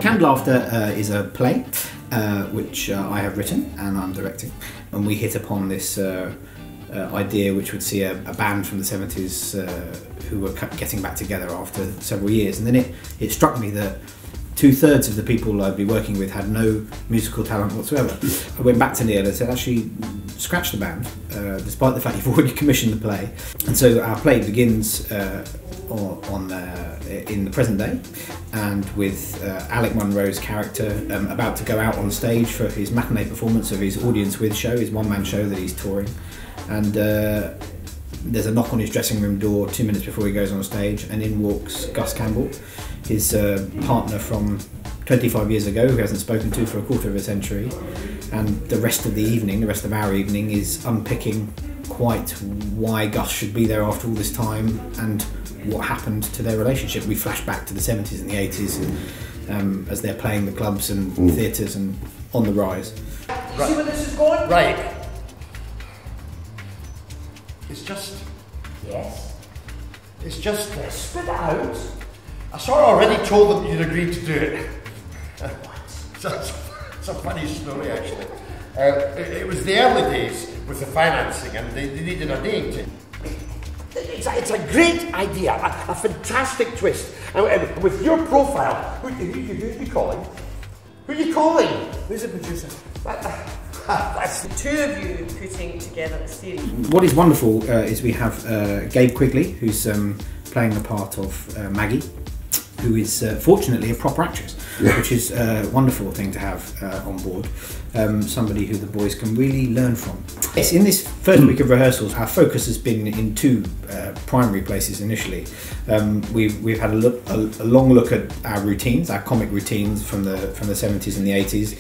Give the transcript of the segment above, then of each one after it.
Canned Laughter is a play which I have written and I'm directing, and we hit upon this idea which would see a band from the 70s who were getting back together after several years, and then it struck me that 2/3 of the people I'd be working with had no musical talent whatsoever. I went back to Neil and said, actually, scratch the band, despite the fact you've already commissioned the play. And so our play begins in the present day, and with Alec Munro's character about to go out on stage for his matinee performance of his Audience With show, his one-man show that he's touring. And there's a knock on his dressing room door 2 minutes before he goes on stage, and in walks Gus Campbell, his partner from 25 years ago, who hasn't spoken to for a quarter of a century. And the rest of the evening, the rest of our evening, is unpicking quite why Gus should be there after all this time and what happened to their relationship. We flash back to the 70s and the 80s and, as they're playing the clubs and theatres and on the rise. Right. See where this is going? Right. It's just... Yes? It's just... Spit it out. I sort of already told them you'd agreed to do it. What? It's a funny story, actually. It was the early days with the financing, and they needed a date. It's a great idea, a fantastic twist. And with your profile, who's you calling? Who are you calling? Who's the producer? That's the two of you putting together a series. What is wonderful is we have Gabe Quigley, who's playing the part of Maggie, who is fortunately a proper actress, which is a wonderful thing to have on board. Somebody who the boys can really learn from. Yes, in this first week of rehearsals, our focus has been in two primary places initially. We've had a long look at our routines, our comic routines from the 70s and the 80s,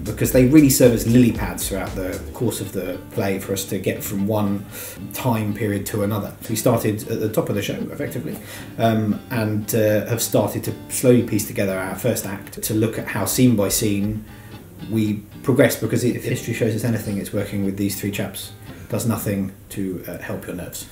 because they really serve as lily pads throughout the course of the play for us to get from one time period to another. So we started at the top of the show, effectively, and have started to slowly piece together our first act to look at how scene by scene we progress, because if history shows us anything, it's working with these three chaps does nothing to help your nerves.